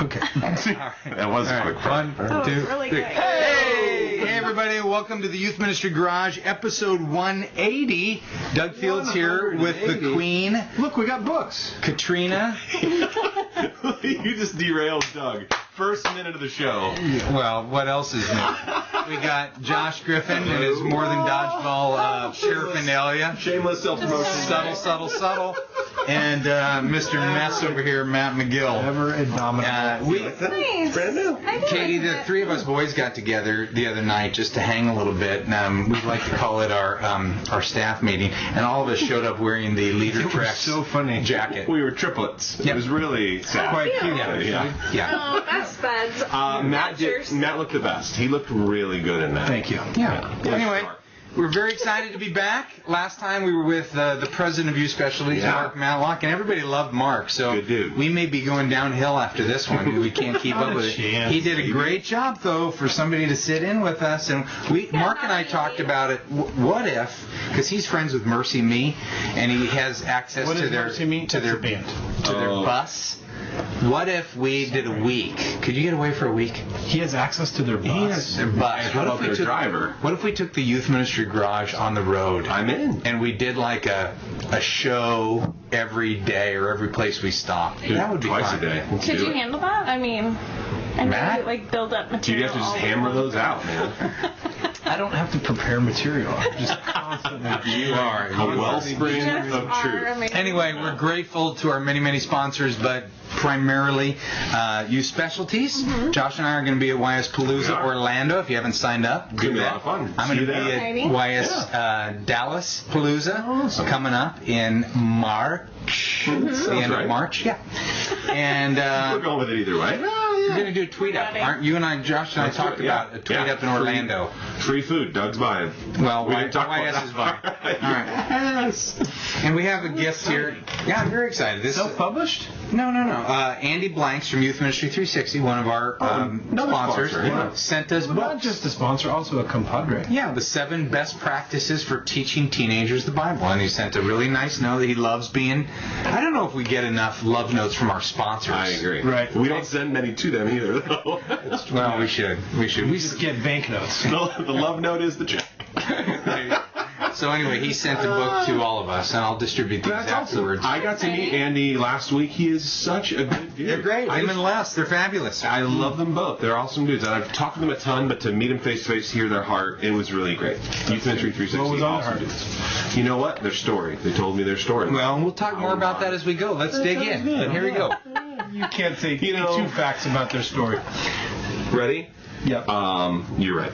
Okay. That was a quick One, two, really three. good. Hey, everybody, welcome to the Youth Ministry Garage, episode 180. Doug Fields here with the Queen. Look, we got books. Katrina. You just derailed Doug. First minute of the show. Well, what else is new? We got Josh Griffin and his more than dodgeball paraphernalia. Shameless self-promotion. Subtle. And Mr. Mess over here, Matt McGill. Ever indomitable. Nice. Brand new. I do Katie, like the it. three of us boys got together the other night just to hang a little bit. We like to call it our staff meeting, and all of us showed up wearing the Leader Trek so funny. jacket. We were triplets. Yep. It was really sad. Quite cute. Yeah. Oh, best buds. Matt looked the best. He looked really good in that. Thank you. Yeah. Anyway, we're very excited to be back. Last time we were with the president of Youth Specialties, Yeah. Mark Matlock, and everybody loved Mark. So Good dude. we may be going downhill after this one. We can't keep up with it. chance. He did a great job, though, for somebody to sit in with us. And Mark and I talked about it. What if, because he's friends with Mercy Me, and he has access What to is their Mercy Me? to their That's a band. to their bus. What if we did a week? Could you get away for a week? He has access to their bus. Their bus. How about their driver? What if we took the Youth Ministry Garage on the road? I'm in. And we did like a show every day or every place we stopped. That would be Twice fun. a day. Let's Could do you it. handle that? I mean, I Matt? know like build up You'd material. have to just all hammer day those long. out, man. I don't have to prepare material. I'm just constantly. You are. A wellspring Just of are truth. amazing. Anyway, we're grateful to our many sponsors, but primarily Youth Specialties. Josh and I are going to be at YS Palooza We are. Orlando. If you haven't signed up, It's do gonna be a that. lot of fun. I'm going to See be you at there. YS Dallas Palooza coming up in March. It's the end right. of March. Yeah. And We're going with it either way. we're going to do a tweet up. Aren't you and I, Josh and I That's talked right, yeah. about a tweet Yeah. up in Orlando. Free food. Doug's buying. Well, We didn't talk about YS that. is fine. All right. Yes. And we have a gift here. Yeah, I'm very excited. This Self-published? No. Andy Blanks from Youth Ministry 360, one of our another sponsors, sponsor, yeah. sent us Not books. just a sponsor, also a compadre. Yeah, the 7 best practices for teaching teenagers the Bible. And he sent a really nice note that he loves being. I don't know if we get enough love notes from our sponsors. I agree. Right. We don't send many to them either, though. Well, we should. We Just get banknotes. The love note is the check. So anyway, he sent a book to all of us, and I'll distribute these That's awesome. afterwards. I got to meet Andy last week. He is such a good dude. They're great. Him and Les, they're fabulous. I love them both. They're awesome dudes. And I've talked to them a ton, but to meet them face to face, hear their heart, it was really great. Youth Ministry 360. What was on awesome their dudes. You know what? Their story. They told me their story. Well, we'll talk more about that as we go. Let's dig in. But here we go. You can't say You know- 2 facts about their story. Ready? Yep. You're right.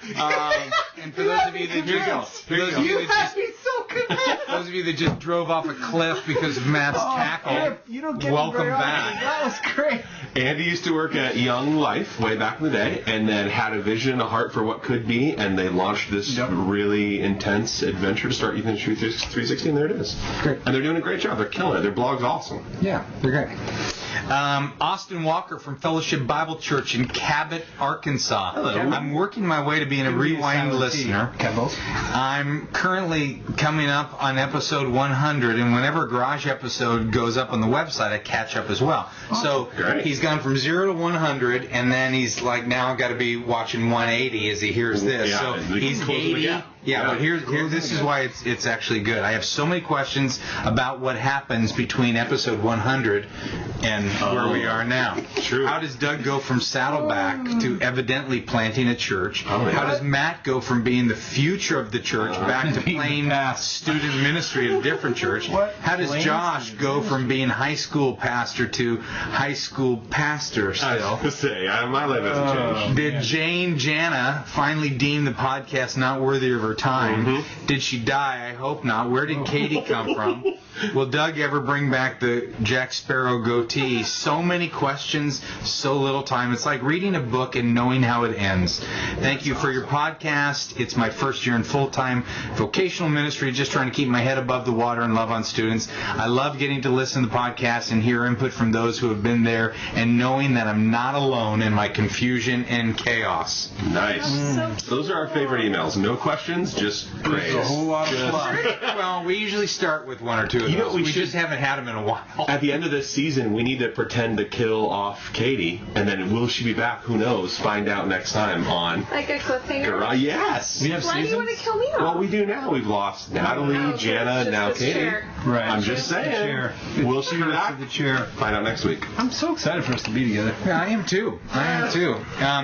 And for those of you that those of you that just drove off a cliff because of Matt's tackle, You don't get welcome them very back. often. That was great. Andy used to work at Young Life way back in the day, and then had a vision, a heart for what could be, and they launched this really intense adventure to start Youth Ministry 360, and there it is. Great. And they're doing a great job. They're killing it. Their blog's awesome. Yeah, they're great. Austin Walker from Fellowship Bible Church in Cabot, Arkansas. Hello. I'm working my way to being a rewind listener. I'm currently coming up on episode 100, and whenever a Garage episode goes up on the website, I catch up as well. So great. he's gone from 0 to 100, and then he's like, now I've got to be watching 180 as he hears this. Yeah, so and we he's can close the 80. gap. Yeah, Yeah. but here this is why it's actually good. I have so many questions about what happens between episode 100 and where we are now. True. How does Doug go from Saddleback to evidently planting a church? Oh, yeah. How does Matt go from being the future of the church back to being plain past. student ministry at a different church? What How does planes Josh is go from being high school pastor to high school pastor I was still? going to say, my life hasn't changed. Did Jane Jana finally deem the podcast not worthy of her time? Did she die? I hope not. Where did Katie come from? Will Doug ever bring back the Jack Sparrow goatee? So many questions, so little time. It's like reading a book and knowing how it ends. Thank you for your podcast. It's my first year in full-time vocational ministry, just trying to keep my head above the water and love on students. I love getting to listen to the podcast and hear input from those who have been there and knowing that I'm not alone in my confusion and chaos. Nice. Those are our favorite emails. No questions, questions, just praise. There's a whole lot of fluff. Well, we usually start with one or two of You know, those. we We should- just haven't had them in a while. At the end of this season, we need to pretend to kill off Katie, and then will she be back? Who knows? Find out next time on. Like a cliffhanger. Yes. We have Why do you want to seasons. kill me off? Well, we do now. We've lost Natalie, Oh, okay, Jana, it's now just this Katie. chair. Right. I'm just saying. Chair. Will she be back? The chair. Find out next week. I'm so excited for us to be together. Yeah, I am too.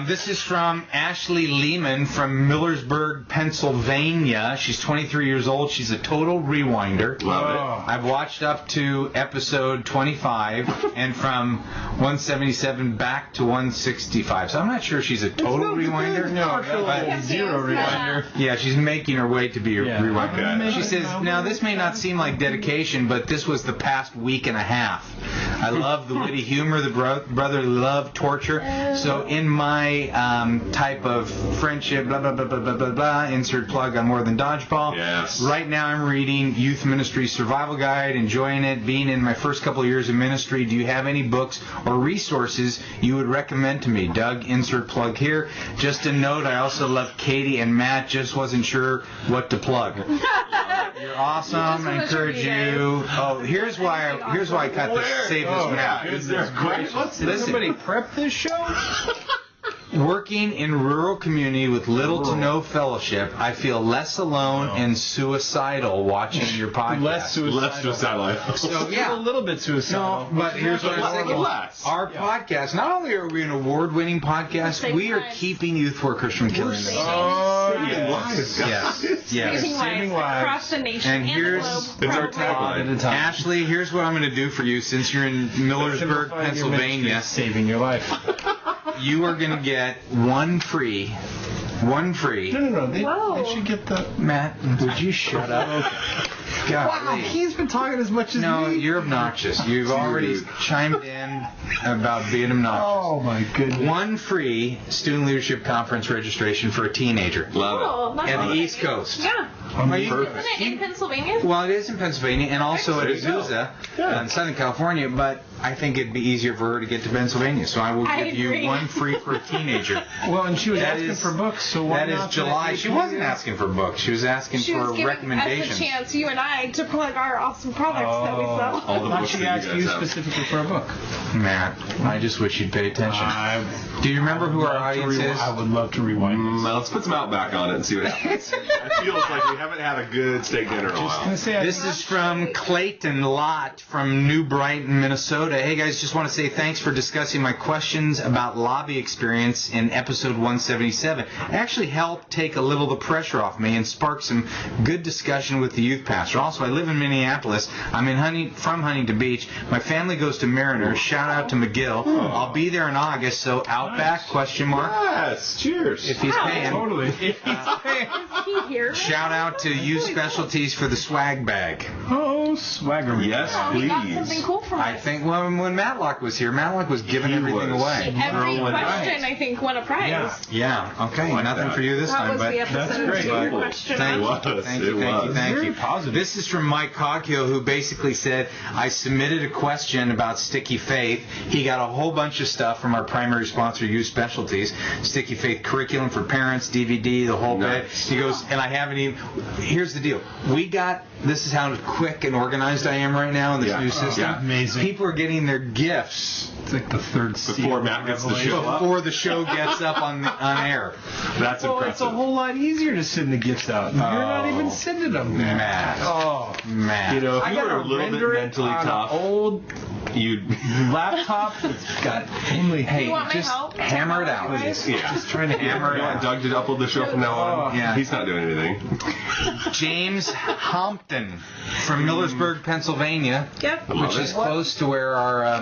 This is from Ashley Lehman from Millersburg, Pennsylvania. She's 23 years old. She's a total rewinder. Love I've watched up to episode 25 and from 177 back to 165. So I'm not sure she's a total rewinder. No, Yeah, zero yeah. reminder. Yeah, she's making her way to be a Yeah. rewinder. Okay. She says, now this may not seem like dedication, but this was the past week and a half. I love the witty humor, the brotherly love, torture. So in my type of friendship, blah, blah, blah, blah, blah, blah, blah, insert plug on More Than Dodgeball. Yes. Right now I'm reading Youth Ministry Survival Guide, enjoying it, being in my first couple of years of ministry. Do you have any books or resources you would recommend to me? Doug, insert plug here. Just a note, I also love Katie and Matt, just wasn't sure what to plug. You're awesome. I wanna encourage show you you. Oh, here's why I cut this. Save this one out. Is there Did Listen. somebody prep this show? Working in rural community with little to no fellowship, I feel less alone and suicidal watching your podcast. Less suicidal. Less suicidal. So A yeah. little bit suicidal. No, but here's what I'm saying. Less. Our podcast, not only are we an award-winning podcast, Same we are time. keeping youth workers from killing themselves. Oh, Yes. Yes. Yes. Saving Saving lives lives. across the nation And and here's- the globe. It's our probably. tagline. at a time. Ashley, here's what I'm going to do for you. Since you're in Millersburg, Simplifying your Pennsylvania, ministry, saving your life. you are going to get one free. No. Whoa. They should get the. Matt, would you shut up? Golly. He's been talking as much as No, me. you're obnoxious. You've already chimed in about being obnoxious. Oh my goodness. One free Student Leadership Conference registration for a teenager Love Cool. That's at the awesome. East Coast. Yeah. Well, you- Perfect. Isn't it in Pennsylvania? Well, it is in Pennsylvania and also at There you go. Azusa Yeah. in Southern California, but I think it'd be easier for her to get to Pennsylvania, so I will I give you agree. one free for a teenager. Well, and she was That asking is- for books, so why That is not July. the She AP? wasn't asking for books. She was asking She for was giving recommendations. us a chance, you and I, to plug our awesome products that we sell. all the Why books don't she that ask you you guys have. specifically for a book? Matt, I just wish you'd pay attention. Do you remember who our audience is? I would love to rewind this. Let's put some Outback on it and see what happens. It feels like we haven't had a good steak dinner in a I was while. gonna say, This is from Clayton Lott from New Brighton, Minnesota. Hey guys, just want to say thanks for discussing my questions about lobby experience in episode 177. It actually helped take a little of the pressure off me and spark some good discussion with the youth pastor. Also, I live in Minneapolis. I'm from Huntington Beach. My family goes to Mariners. Shout out to McGill. I'll be there in August, so Outback, question mark, Yes, cheers. if he's Wow. paying. Totally. Is he here? Shout out to Youth Specialties for the swag bag. Oh, swagger. Yes, Oh, he got please. something cool from I us. think when Matlock was here, Matlock was giving He everything was. away. Every Throwing question, I think, won a prize. Yeah. Yeah, okay, Like nothing that. for you this That time, was but the episode. that's great. Your Cool. question. thank you, It was, thank it you, thank you, was. thank Very you. positive. This is from Mike Coghill, who basically said, I submitted a question about Sticky Faith. He got a whole bunch of stuff from our primary sponsor, Youth Specialties, Sticky Faith curriculum for parents, DVD, the whole bit. Nice. He goes, and I haven't even, here's the deal. This is how quick and organized I am right now in this Yeah. new system. Yeah. Amazing. People are getting their gifts It's like the third Before Matt gets to show up. before the show gets up on air. That's Well, it's a impressive. whole lot easier to send the gifts out. You're not even sending them. Matt. Oh, Matt. You know, if I you got were a to little bit render it mentally on tough, an old you'd. laptop that's got only. Hey, You want my just help? hammer it out. Please. Yeah. Just trying to hammer You it want out. Doug to upload the show from now on? Yeah. He's not doing anything. James Hampton from Millersburg, Pennsylvania, Yep. which is close to where our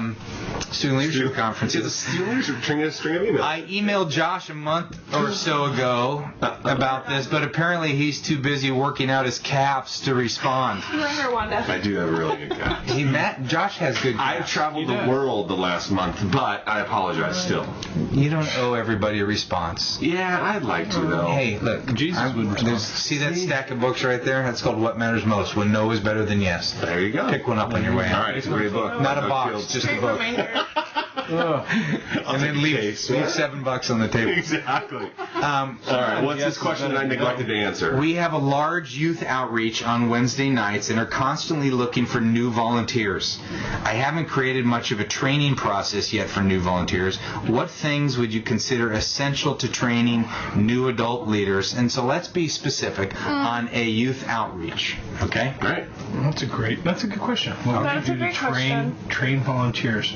student leadership conference It's a is. Steelers are string of emails. I emailed Josh a month or so ago about this, but apparently he's too busy working out his calves to respond. You were here, Wanda. I do have a really good guy. Josh has good I've calves. traveled the world the last month, but I apologize still. You don't owe everybody a response. Yeah, I'd like to though. Hey, look, Jesus would respond. see that stack of books right there? That's called What Matters Most, when no is better than yes. There you go. Pick one up on your way All out. right, it's a great book. Not a Doug box, Fields. just a Great book. reminder. And then leave $7 on the table. Exactly. All right. What's this question that I neglected to answer? We have a large youth outreach on Wednesday nights and are constantly looking for new volunteers. I haven't created much of a training process yet for new volunteers. What things would you consider essential to training new adult leaders? And so let's be specific on a youth outreach. Okay? All right. That's a good question. What That's would a you great do to question. train volunteers?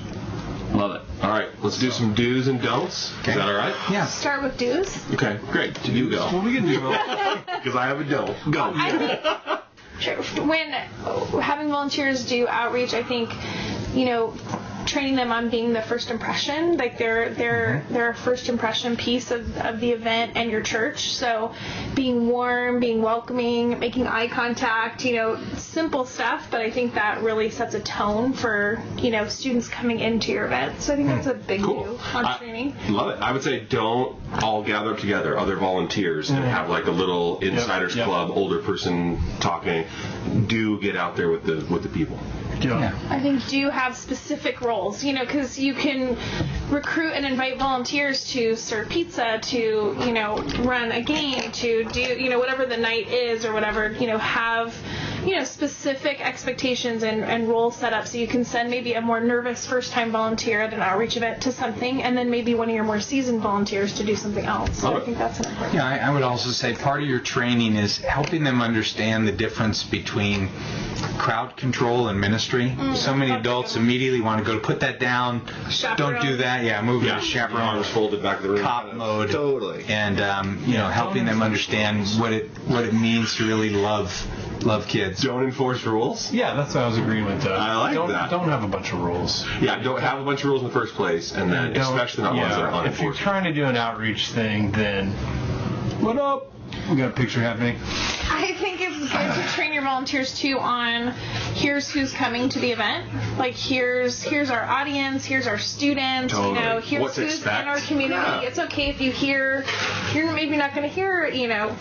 Love it. All right. Let's do some do's and don'ts. Okay. Is that all right? Yeah. Start with dues. Okay. Great. You go. Well, we can do Because I have a don't. Go. I think when having volunteers do outreach, I think, training them on being the first impression, like they're a first impression piece of the event and your church. So being warm, being welcoming, making eye contact, simple stuff, but I think that really sets a tone for, students coming into your event. So I think that's a big deal on training. Love it. I would say don't all gather up together, other volunteers, and have like a little insiders club, older person talking. Do get out there with the people. Yeah. I think do have specific roles, because you can recruit and invite volunteers to serve pizza, to, run a game, to do, whatever the night is or whatever, have, specific expectations and roles set up so you can send maybe a more nervous first-time volunteer at an outreach event to something and then maybe one of your more seasoned volunteers to do something else. So I think that's an important. Yeah, I would also say part of your training is helping them understand the difference between crowd control and ministry. So many adults immediately want to go, put that down, Chaperone. don't do that. Yeah, move to chaperone, Arms folded back to the room. cop mode. Totally. And, helping them understand what it means to really love kids. Don't enforce rules. Yeah, that's what I was agreeing with. I like don't, that. Don't have a bunch of rules. Yeah, don't have a bunch of rules in the first place, and then Don't- especially not ones that are If you're unenforceable. trying to do an outreach thing, then what up? We got a picture happening. I think it's good to train your volunteers too on here's who's coming to the event. Like here's our audience, here's our students, Totally. here's What to who's expect. in our community. Yeah. It's okay if you're maybe not going to hear,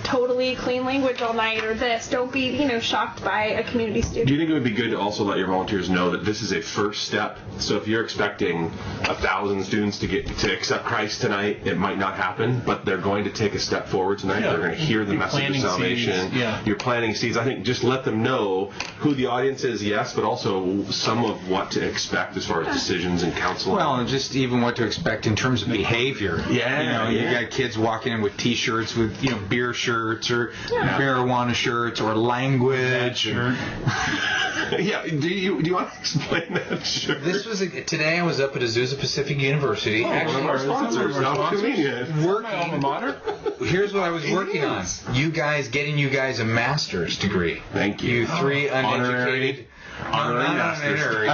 totally clean language all night or this. Don't be, shocked by a community student. Do you think it would be good to also let your volunteers know that this is a first step? So if you're expecting 1,000 students to accept Christ tonight, it might not happen, but they're going to take a step forward tonight. Yeah. They're going to hear the You're message of planting salvation. seeds. Yeah. You're planting seeds. I think just let them know who the audience is, yes, but also some of what to expect as far as decisions and counseling. Well, and just even what to expect in terms of behavior. Yeah, You yeah. got kids walking in with T-shirts with, beer shirts or marijuana shirts or language. Yeah. Do you want to explain that? Sure. This was today. I was up at Azusa Pacific University. One of our sponsors. How convenient. Here's what I was working on. Getting you guys a master's degree. Thank you. You three uneducated. Honorary Not masters. honorary.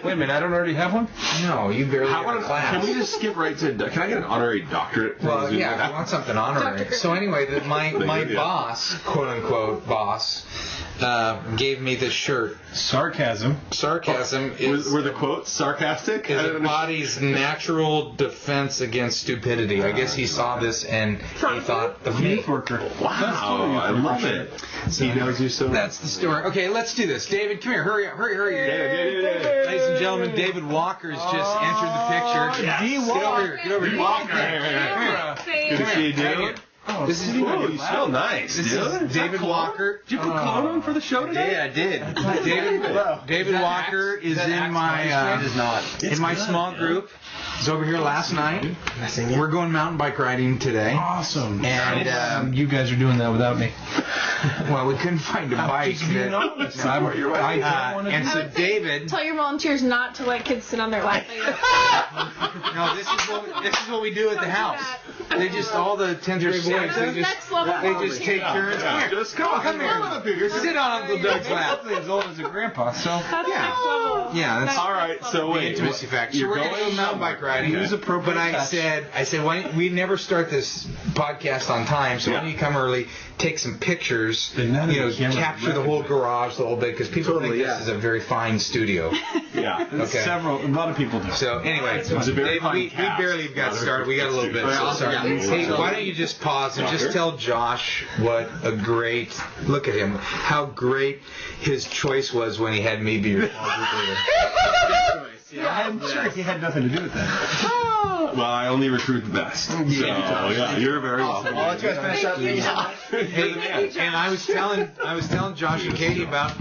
Wait a minute, I don't already have one? No, you barely How have a about class. can we just skip right to? Can I get an honorary doctorate? Well, yeah, if you want something honorary. So anyway, my boss, quote unquote boss, gave me this shirt. Sarcasm. Sarcasm is Were the quotes sarcastic? is a body's natural defense against stupidity. I guess he saw this and he thought the Youth worker. Wow, I love it. He knows you so. That's the story. Okay, let's do this. David, come here. Hurry up. Hurry. David. Ladies and gentlemen, David Walker's just entered the picture. Yes. Get over here. Get over here. Walker. Good to see you, dude. This is Whoa, you smell nice, This dude. is David Walker. Did you put cologne on for the show today? Yeah, I did. David Walker is in my small group. He's over here last night. We're going mountain bike riding today. Awesome. And you guys are doing that without me. well, we couldn't find a bike. And So David. Tell your volunteers not to let kids sit on their lap. No, this is what we do at the house. They just all the 10th grade boys. Next level They just take turns. Come here. Just come here. Sit on Uncle Doug's lap. as old as a grandpa, so. That's Yeah. next level. Yeah, that's All right, so the wait. intimacy factor. So You're we're going to going go mountain bike riding. Okay. But I said, we never start this podcast on time, so Yeah. when you come early, take some pictures, Then none of the cameras capture the whole garage, the whole bit, because people Totally, think yeah. this is a very fine studio. Yeah. Okay. A lot of people do. So anyway, It's a very Dave, fun we cast. barely got started. We got a little bit. So sorry. Hey, why don't you just pause and just tell Josh what a great look at him, how great his choice was when he had me be your small group leader. I'm sure he had nothing to do with that. Well, I only recruit the best. So, yeah, you're very welcome. I'll let you guys finish up. Hey, and I was telling Josh and Katie about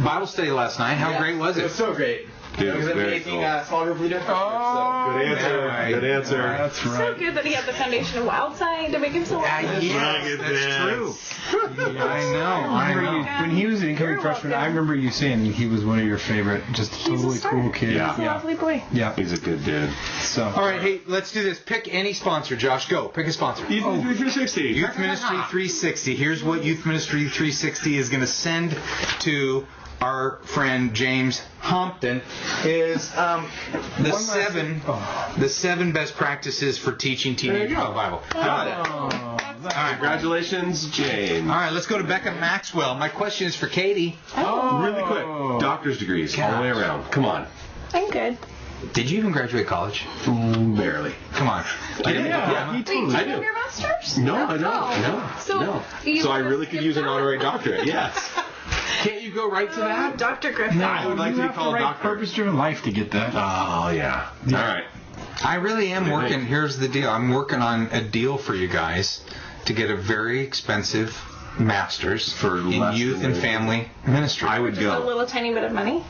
Bible study last night. How great was It was it? so great. Dude, It was an very amazing cool. small group leader. Good answer. right. Good answer. That's So right. good that he had the foundation of Wild Side to make him so Yes, that's true. I know. When he was an incoming You're freshman, welcome. I remember you saying he was one of your favorite, just He's a totally star. cool kid. He's a lovely boy. Yeah. He's a good dude. So. All right, hey, let's do this. Pick any sponsor, Josh. Go. Pick a sponsor. Youth Ministry 360. Youth Ministry 360. Here's what Youth Ministry 360 is going to send to our friend James Hampton is the seven best practices for teaching teenage Bible. Got it. All right. Congratulations, James. All right, let's go to Becca Maxwell. My question is for Katie. Really quick. Doctor's degrees all the way around. Come on. I'm good. Did you even graduate college? Barely. Come on. I did. Yeah, he totally I You have do. your master's? No, I don't. Oh. No. you So I wanna really could skip use an that? honorary doctorate. Yes. Can't you go right to that? Dr. Griffin. I would like you to be have called the right doctor. purpose-driven life to get that. Oh, yeah. All right. I really am working. Here's the deal. I'm working on a deal for you guys to get a very expensive master's For in less youth than and family ministry. I would Just a go. little tiny bit of money.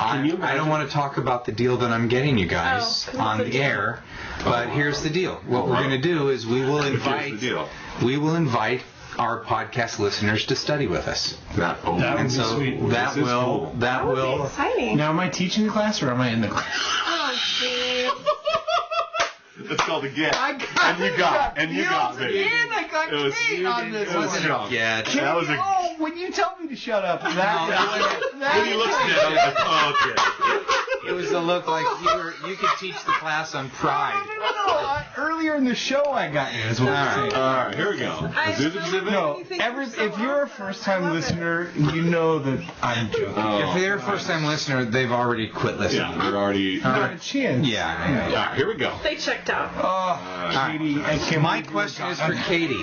I you don't imagine? want to talk about the deal that I'm getting you guys Oh, 'cause on it's a the deal. air, but here's the deal. What we're going to do is we will Here's invite the deal. our podcast listeners to study with us. That That would And be so sweet. that This is will cool. that That would be will exciting. Now, am I teaching the class or am I in the class? Oh, geez. It's called a get. I got And you got. And you got me. And I got It was Kate you on this. it was Wasn't John. it? Yeah. That was a. Oh, when you tell me to shut up, When he looks at it, I'm like, oh, okay. It was a look like you could teach the class on pride. Earlier in the show, I got you. Is what I'm saying. All right, here we go. Azusa Pacific. No, if you're a first-time listener, you know that I'm joking. If they're a first-time listener, they've already quit listening. Yeah, we're already. Not a chance. Yeah, I know. All right, here we go. They checked out. Oh, Katie, I can't. My believe you question is got- for Katie.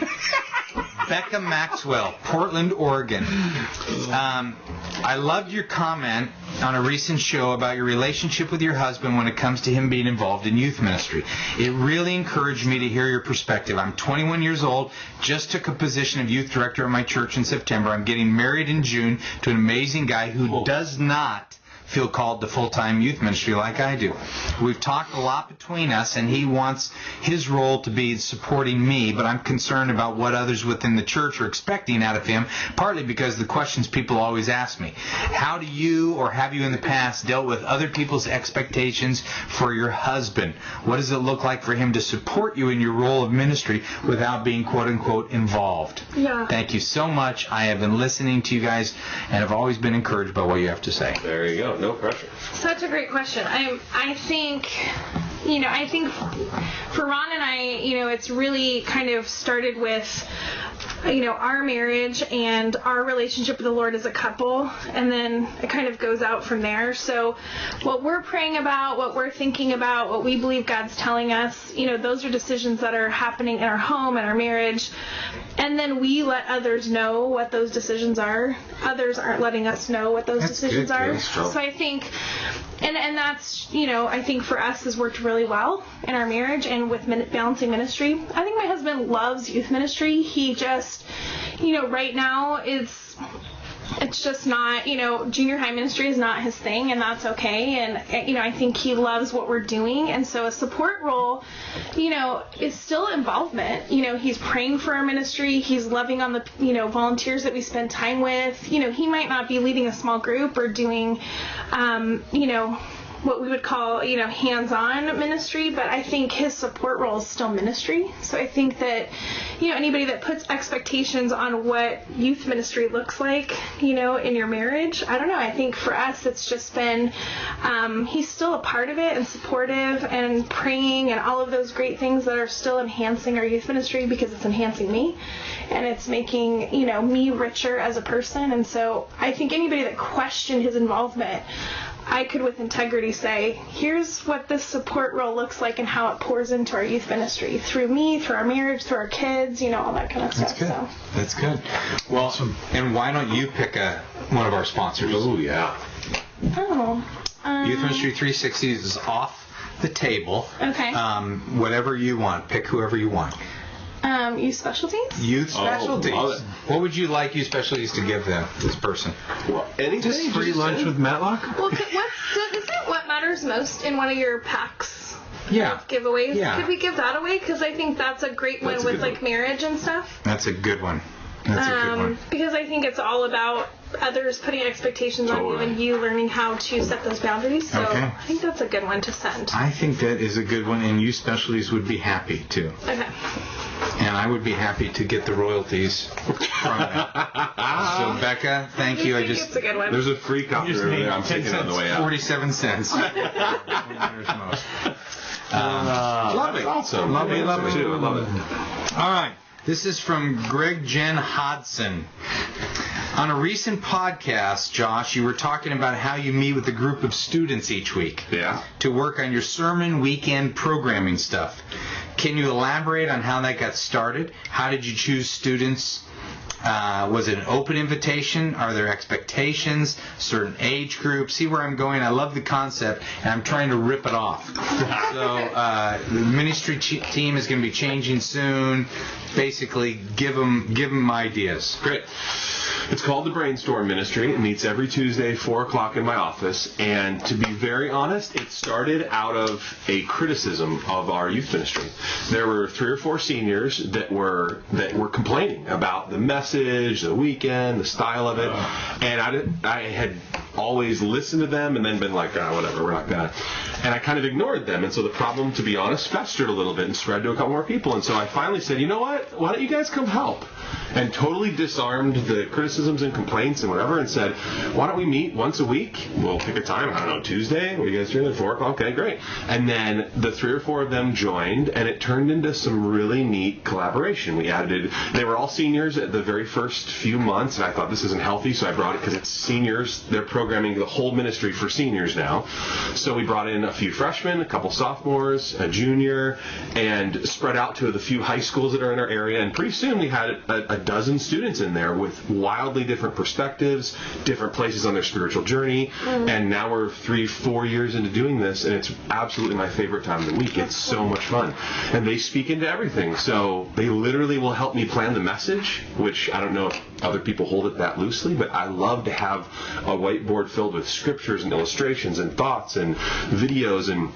Becca Maxwell, Portland, Oregon. I loved your comment on a recent show about your relationship with your husband when it comes to him being involved in youth ministry. It really encouraged me to hear your perspective. I'm 21 years old, just took a position of youth director at my church in September. I'm getting married in June to an amazing guy who does not feel called to full-time youth ministry like I do. We've talked a lot between us, and he wants his role to be supporting me, but I'm concerned about what others within the church are expecting out of him, partly because the questions people always ask me. How do you, or have you in the past, dealt with other people's expectations for your husband? What does it look like for him to support you in your role of ministry without being quote-unquote involved? Yeah. Thank you so much. I have been listening to you guys, and have always been encouraged by what you have to say. There you go. No pressure. Such a great question. I think for Ron and I, it's really kind of started with, our marriage and our relationship with the Lord as a couple, and then it kind of goes out from there. So what we're praying about, what we're thinking about, what we believe God's telling us, those are decisions that are happening in our home and our marriage. And then we let others know what those decisions are. Others aren't letting us know what those decisions good, are. Kate. So I think, and that's, I think for us has worked really well in our marriage and with balancing ministry. I think my husband loves youth ministry. He just, right now it's just not, junior high ministry is not his thing, and that's okay. And, I think he loves what we're doing. And so a support role, is still involvement. He's praying for our ministry. He's loving on the, volunteers that we spend time with. He might not be leading a small group or doing, what we would call, hands-on ministry, but I think his support role is still ministry. So I think that, anybody that puts expectations on what youth ministry looks like, in your marriage, I don't know. I think for us, it's just been, he's still a part of it and supportive and praying and all of those great things that are still enhancing our youth ministry, because it's enhancing me and it's making, me richer as a person. And so I think anybody that questioned his involvement I could with integrity say, here's what this support role looks like and how it pours into our youth ministry through me, through our marriage, through our kids, all that kind of stuff. That's good. So. That's good. Well, and why don't you pick one of our sponsors? Oh, yeah. Youth Ministry 360 is off the table. Okay. Whatever you want. Pick whoever you want. Youth Specialties? Youth Specialties. Love it. What would you like Youth Specialties to give this person? Well, anything. Just free lunch with Matlock? Well, isn't what matters most in one of your packs? Yeah. Giveaways? Yeah. Could we give that away? Because I think that's a great one That's a with good like one. marriage and stuff. That's a good one. That's a good one. Because I think it's all about others putting expectations on you and you learning how to set those boundaries. So Okay. I think that's a good one to send. I think that is a good one, and Youth Specialties would be happy too. Okay. And I would be happy to get the royalties from that. So, Becca, thank you. I think it's a good one. There's a free copy just over need there. I'm 10 taking on the way out. 47 cents. Matters most. Love it. Awesome. Love it, love it. Too. I love it. All right. This is from Greg Jen Hodson. On a recent podcast, Josh, you were talking about how you meet with a group of students each week Yeah. to work on your sermon weekend programming stuff. Can you elaborate on how that got started? How did you choose students? Was it an open invitation? Are there expectations? Certain age groups? See where I'm going? I love the concept, and I'm trying to rip it off. So the ministry team is going to be changing soon. Basically, give them ideas. Great. It's called the Brainstorm Ministry. It meets every Tuesday, 4 o'clock in my office. And to be very honest, it started out of a criticism of our youth ministry. There were 3 or 4 seniors that were complaining about the message, the weekend, the style of it. And I had always listened to them and then been like, whatever, we're not gonna. And I kind of ignored them. And so the problem, to be honest, festered a little bit and spread to a couple more people. And so I finally said, you know what? Why don't you guys come help? And totally disarmed the criticisms and complaints and whatever and said, why don't we meet once a week? We'll pick a time, I don't know, Tuesday? What are you guys doing at 4 o'clock? Okay, great. And then the 3 or 4 of them joined, and it turned into some really neat collaboration. They were all seniors at the very first few months, and I thought this isn't healthy, so I brought it because it's seniors. They're programming the whole ministry for seniors now. So we brought in a few freshmen, a couple sophomores, a junior, and spread out to the few high schools that are in our area. And pretty soon we had a dozen students in there with wildly different perspectives, different places on their spiritual journey. And now we're 3-4 years into doing this, and it's absolutely my favorite time of the week. It's so much fun. And they speak into everything. So they literally will help me plan the message, which I don't know if other people hold it that loosely, but I love to have a whiteboard filled with scriptures and illustrations and thoughts and videos, and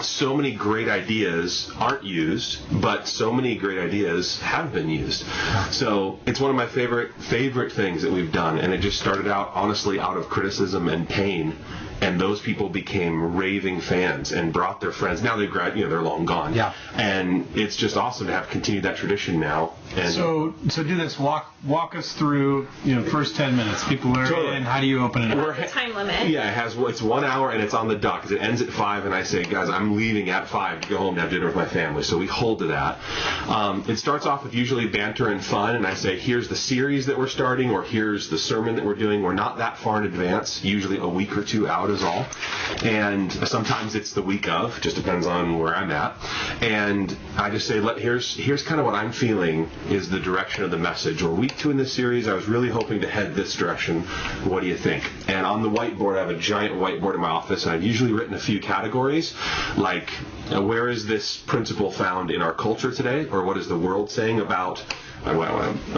so many great ideas aren't used, but so many great ideas have been used. So it's one of my favorite things that we've done, and it just started out honestly out of criticism and pain. And those people became raving fans and brought their friends. Now they're long gone. Yeah. And it's just awesome to have continued that tradition now. And So do this. Walk us through, first 10 minutes. People are Totally. in. How do you open it up? The time limit. Yeah, it's 1 hour and it's on the dot because it ends at 5, and I say, guys, I'm leaving at 5 to go home to have dinner with my family. So we hold to that. It starts off with usually banter and fun, and I say, here's the series that we're starting, or here's the sermon that we're doing. We're not that far in advance, usually a week or 2 out is all. And sometimes it's the week of, just depends on where I'm at. And I just say, here's kind of what I'm feeling is the direction of the message. Or week 2 in this series, I was really hoping to head this direction. What do you think? And on the whiteboard, I have a giant whiteboard in my office, and I've usually written a few categories, like where is this principle found in our culture today, or what is the world saying about, I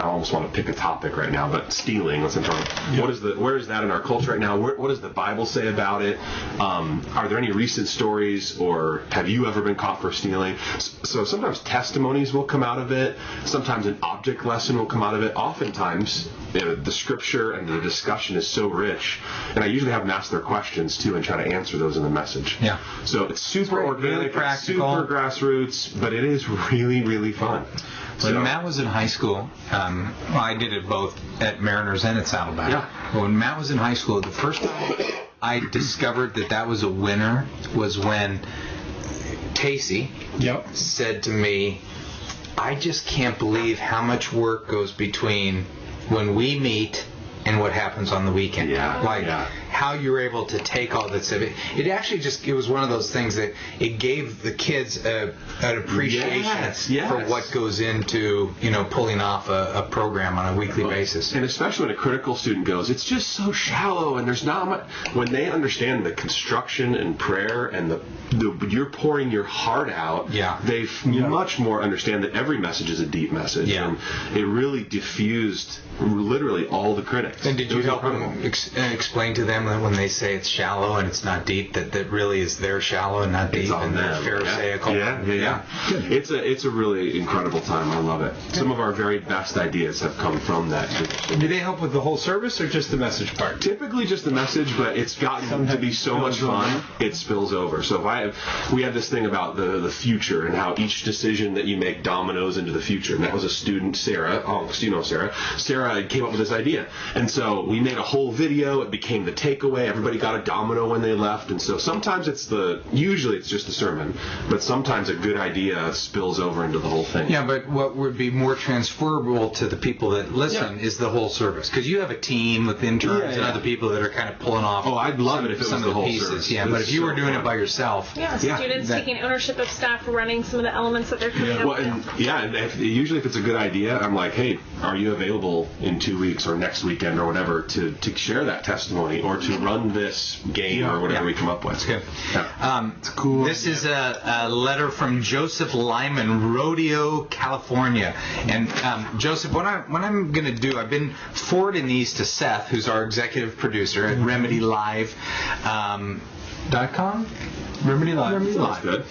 almost want to pick a topic right now, but stealing. Let's where is that in our culture right now? What does the Bible say about it? Are there any recent stories, or have you ever been caught for stealing? So sometimes testimonies will come out of it. Sometimes an object lesson will come out of it. Oftentimes, the scripture and the discussion is so rich, and I usually have them ask their questions too and try to answer those in the message. Yeah. So it's super organic, really practical, super grassroots, but it is really, really fun. When Matt was in high school, I did it both at Mariners and at Saddleback. Yeah. But when Matt was in high school, the first time I discovered that was a winner was when Tacey said to me, I just can't believe how much work goes between when we meet and what happens on the weekend. Yeah. how you were able to take all that stuff. It actually it was one of those things that it gave the kids an appreciation for what goes into, pulling off a program on a weekly basis. And especially when a critical student goes, it's just so shallow, and there's not much. When they understand the construction and prayer and you're pouring your heart out, they much more understand that every message is a deep message. And it really diffused literally all the critics. And did you help them explain to them that when they say it's shallow and it's not deep, that really is they're shallow and not deep, it's and they're pharisaical? Yeah. It's a really incredible time. I love it. Some of our very best ideas have come from that tradition. Do they help with the whole service or just the message part? Typically just the message, but it's gotten to be so much fun, it spills over. So we had this thing about the future and how each decision that you make dominoes into the future. And that was a student, Sarah. Oh, you know Sarah. Sarah came up with this idea. And so we made a whole video. It became the takeaway. Everybody got a domino when they left. And so sometimes usually it's just the sermon, but sometimes a good idea spills over into the whole thing. Yeah, but what would be more transferable to the people that listen is the whole service. Because you have a team with interns and other people that are kind of pulling off. Oh, I'd love it if it was the whole service. Yeah, but if you were doing it by yourself. Yeah, students taking ownership of stuff, running some of the elements that they're coming up with. And usually if it's a good idea, I'm like, hey, are you available in 2 weeks or next weekend or whatever to share that testimony or to run this game or whatever we come up with? That's good. It's cool. This is a letter from Joseph Lyman, Rodeo, California. And Joseph, what I'm going to do, I've been forwarding these to Seth, who's our executive producer at RemedyLive.com. Remedy Live. That's good.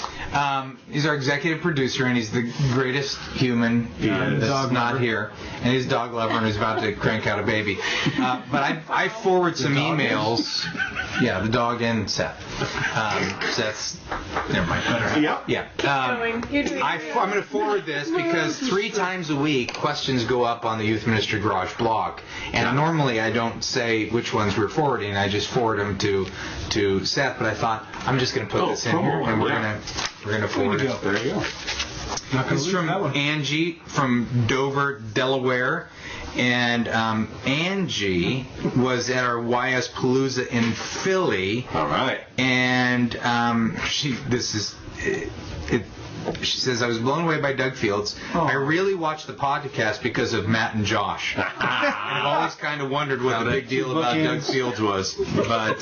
He's our executive producer, and he's the greatest human that's not here. And he's a dog lover, and he's about to crank out a baby. But I forward some emails. Yeah, the dog and Seth. Seth's... Never mind. Yeah. I'm going to forward this because 3 times a week, questions go up on the Youth Ministry Garage blog. And normally I don't say which ones we're forwarding. I just forward them to Seth. But I thought, I'm just going to put this in here, and we're going to forward it. There you go. It's from Angie from Dover, Delaware. And Angie was at our YS Palooza in Philly. All right. And she says, I was blown away by Doug Fields. I really watched the podcast because of Matt and Josh. And I've always kind of wondered what the big deal about Doug Fields was. But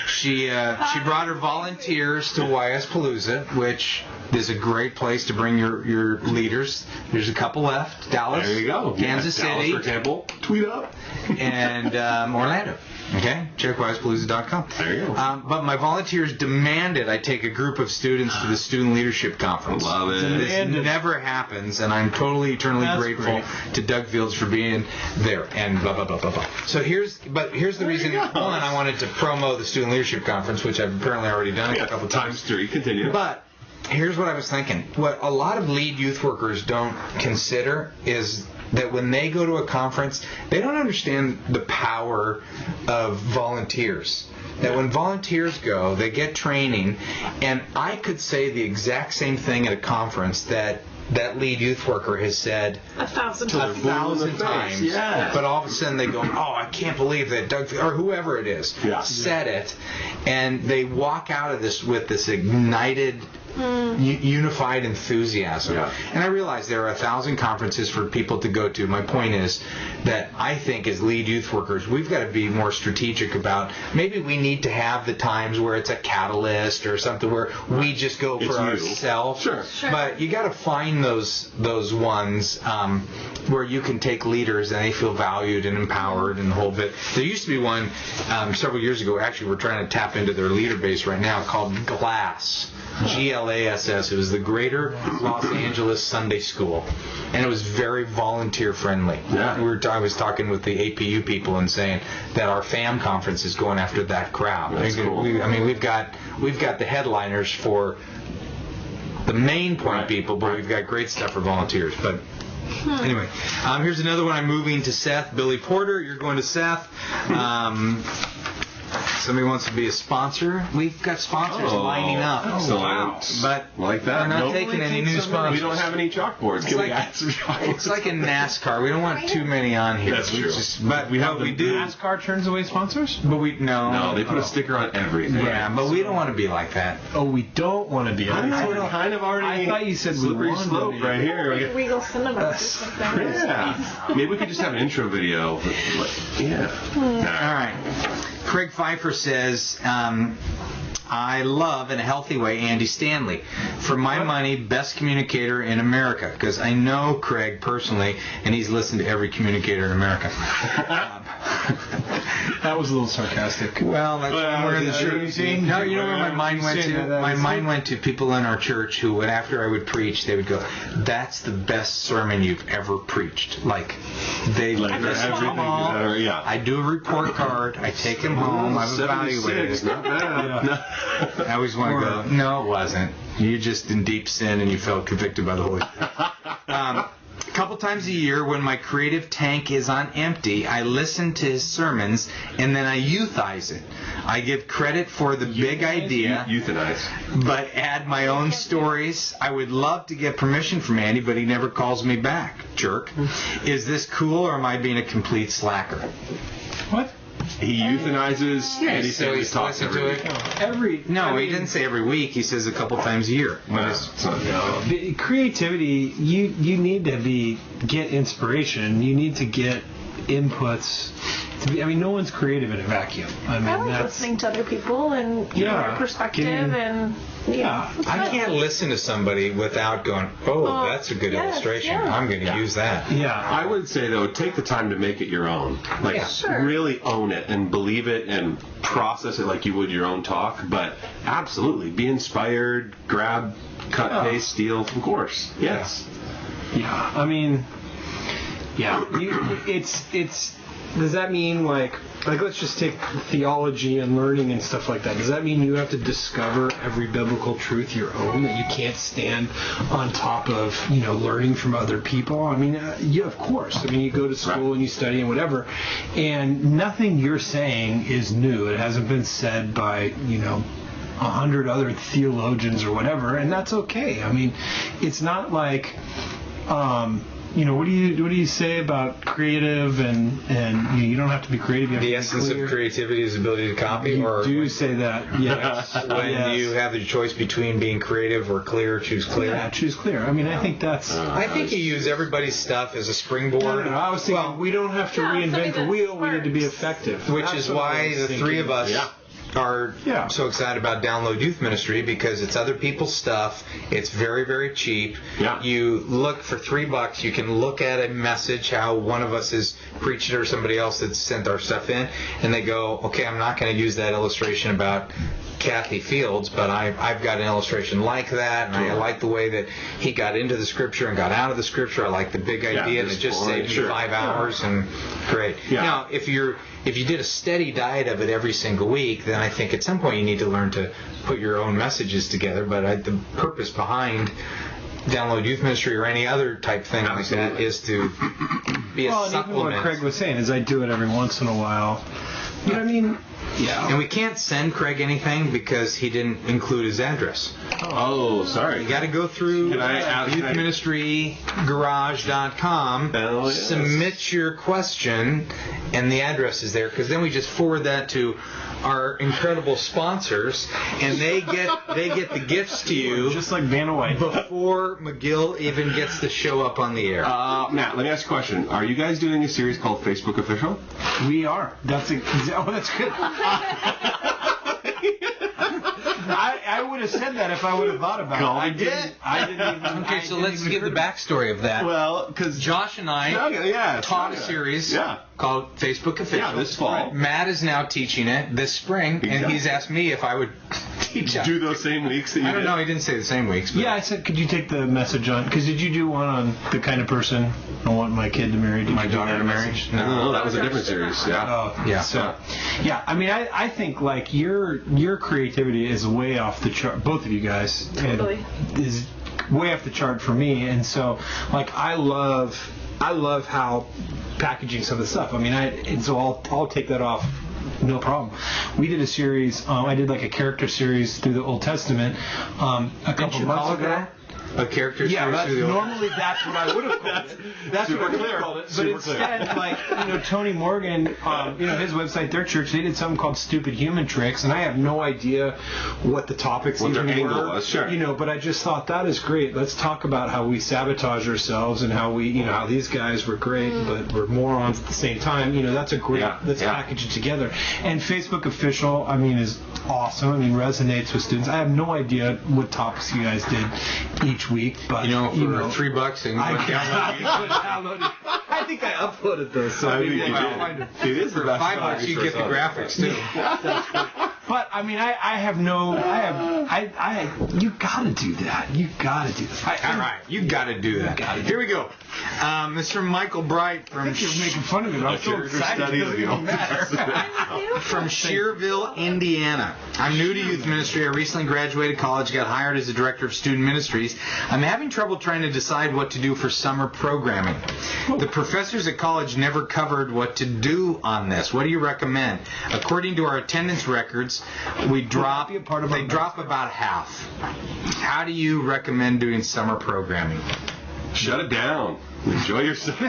she brought her volunteers to YS Palooza, which is a great place to bring your leaders. There's a couple left. Dallas. There you go. Kansas City. Dallas, for example. Tweet up. And Orlando. Okay, check YSPalooza.com. There you go. But my volunteers demanded I take a group of students to the Student Leadership Conference. Love it. This never happens, and I'm totally, eternally grateful to Doug Fields for being there. And blah, blah, blah, blah, blah. So here's the reason. One, I wanted to promo the Student Leadership Conference, which I've apparently already done a couple times. ×3. Continue. But here's what I was thinking. What a lot of lead youth workers don't consider is that when they go to a conference, they don't understand the power of volunteers. That when volunteers go, they get training, and I could say the exact same thing at a conference that lead youth worker has said 1,000 times. 1,000 times. Yeah. But all of a sudden they go, oh, I can't believe that Doug, or whoever it is, said it, and they walk out of this with this ignited, unified enthusiasm. Yeah. And I realize there are 1,000 conferences for people to go to. My point is that I think as lead youth workers, we've got to be more strategic about maybe we need to have the times where it's a catalyst or something where we just go for ourselves. Sure. But you got to find those ones where you can take leaders and they feel valued and empowered and the whole bit. There used to be one several years ago. Actually, we're trying to tap into their leader base right now called GLASS. GLASS. It was the Greater Los Angeles Sunday School, and it was very volunteer friendly. Yeah. I was talking with the APU people and saying that our FAM conference is going after that crowd. That's cool. We've got the headliners for the main point people, but we've got great stuff for volunteers. But anyway, here's another one. I'm moving to Seth. Billy Porter, you're going to Seth. Somebody wants to be a sponsor. We've got sponsors lining up. Excellent. But like that. we're not taking any new sponsors. We don't have any chalkboards. Can we add some chalkboards? It's like in NASCAR. We don't want too many on here. That's true. But we have we do. NASCAR turns away sponsors? But we No, they put a sticker on everything. Yeah, but we don't want to be like that. Oh, we don't want to be. We're kind of already. I thought you said we slippery wanted slope to be. right here. Regal Cinemas or something. Yeah. Maybe we could just have an intro video. Yeah. All right. Craig Pfeiffer says, I love, in a healthy way, Andy Stanley. For my money, best communicator in America. Because I know Craig personally, and he's listened to every communicator in America. That was a little sarcastic. Well, that's where the truth. No, you know where my mind went to? My mind went to people in our church who, would, after I would preach, they would go, "That's the best sermon you've ever preached." Like they listen them all. Yeah. I do a report card. I take them home. I've evaluated it. Not bad. I always want to go, no, it wasn't. You're just in deep sin and you felt convicted by the Holy Spirit. A couple times a year when my creative tank is on empty, I listen to his sermons and then I youthize it. I give credit for the big idea, Euthanize. but add my own stories. I would love to get permission from Andy, but he never calls me back. Jerk. Is this cool or am I being a complete slacker? What? He euthanizes and he so he's talks listened to it. No, he didn't say every week. He says a couple times a year. The creativity, you need to get inspiration. You need to get inputs. No one's creative in a vacuum. I like listening to other people and their perspective and I can't listen to somebody without going, oh, that's a good illustration. Yeah. I'm going to use that. Yeah. I would say, though, take the time to make it your own. Like, really own it and believe it and process it like you would your own talk. But absolutely, be inspired, grab, cut, paste, steal, of course. Yes. Yeah. It's does that mean like let's just take theology and learning and stuff like that. Does that mean you have to discover every biblical truth your own, that you can't stand on top of, learning from other people? Of course. You go to school and you study and whatever, and nothing you're saying is new. It hasn't been said by, 100 other theologians or whatever, and that's okay. It's not like, what do you say about creative and you don't have to be creative. You have the to essence be clear. of creativity is the ability to copy. You do say that, yes. When you have the choice between being creative or clear, choose clear. Yeah, choose clear. I think that's... I think you use everybody's stuff as a springboard. No, I was thinking we don't have to reinvent the wheel. We need to be effective. Which is why the three of us are so excited about Download Youth Ministry, because it's other people's stuff. It's very, very cheap. Yeah. You look for $3. You can look at a message, how one of us is preaching or somebody else that's sent our stuff in, and they go, okay, I'm not going to use that illustration about Kathy Fields, but I've got an illustration like that, and I like the way that he got into the scripture and got out of the scripture. I like the big idea, and it just saved me 5 hours, and great. Yeah. Now, if you did a steady diet of it every single week, then I think at some point you need to learn to put your own messages together. But the purpose behind Download Youth Ministry or any other type thing like that is to be a supplement. Even what Craig was saying is I do it every once in a while. You know what I mean? Yeah. And we can't send Craig anything because he didn't include his address. Oh, sorry. You got to go through youthministrygarage.com, submit your question, and the address is there, because then we just forward that to our incredible sponsors, and they get the gifts to you just like Vanna White before McGill even gets to show up on the air. Matt, let me ask you a question. Are you guys doing a series called Facebook Official? We are. That's good. I would have said that if I would have thought about it. I didn't even. Okay, so let's give the backstory of that. Well, because Josh and I taught a series called Facebook Official. Yeah, this fall. Matt is now teaching it this spring, and he's asked me if I would teach it. Do those same weeks that you I don't know, he didn't say the same weeks. But yeah, I said, could you take the message on? Because did you do one on the kind of person I want my kid to marry? Did my you do daughter that to marry? message? No, that was a different series. Yeah. Oh, yeah. So, yeah, I think like your creativity is way off the chart. Both of you guys. Totally. Is way off the chart for me, and so like I love how packaging some of the stuff. So I'll take that off No problem. We did a series. I did like a character series through the Old Testament a couple months ago. A character Yeah, series through the normally that's what I would have called it. That's what I would have called it. But instead, like, Tony Morgan, his website, their church, they did something called Stupid Human Tricks, and I have no idea what the topics What even their angle were. was, sure. But I just thought that is great. Let's talk about how we sabotage ourselves and how we, how these guys were great, but we're morons at the same time. That's a great. Let's package it together. And Facebook Official, is awesome. Resonates with students. I have no idea what topics you guys did each week, but for $3 and download it. I think I uploaded those, so maybe I'll find it. It is for the best $5 you get the graphics too. But you gotta do that. You gotta do that. All right, you gotta do that. Here we go. Mr. Michael Bright from You're making fun of me. I'm so excited. It doesn't even matter. From Shearville, Indiana. I'm new to youth ministry. I recently graduated college, got hired as a director of student ministries. I'm having trouble trying to decide what to do for summer programming. The professors at college never covered what to do on this. What do you recommend? According to our attendance records, they drop about half. How do you recommend doing summer programming? Shut it down. Enjoy yourself.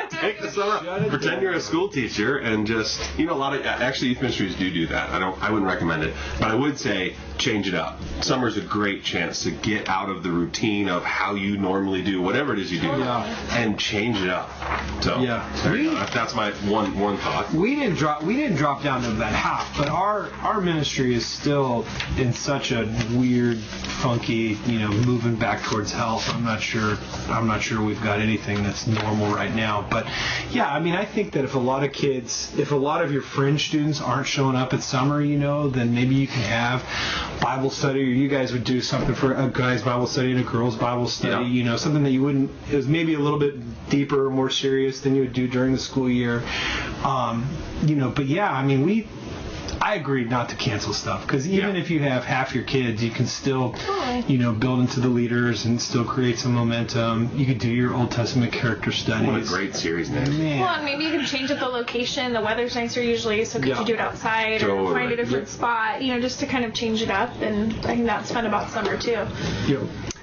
Take the summer. Pretend you're a school teacher and just, a lot of, actually youth ministries do that. I wouldn't recommend it. But I would say change it up. Summer's a great chance to get out of the routine of how you normally do whatever it is you do and change it up. So that's my one thought. We didn't drop down to that half, but our ministry is still in such a weird, funky, moving back towards health. I'm not sure we've got anything that's normal right now. But I think that if a lot of your fringe students aren't showing up at summer, then maybe you can have Bible study, or you guys would do something for a guy's Bible study and a girl's Bible study, something that it was maybe a little bit deeper, more serious than you would do during the school year. I agreed not to cancel stuff, because even if you have half your kids, you can still, build into the leaders and still create some momentum. You could do your Old Testament character studies. What a great series, man. Well, and maybe you can change up the location. The weather's nicer usually, so could you do it outside or find a different spot, just to kind of change it up. And I think that's fun about summer too.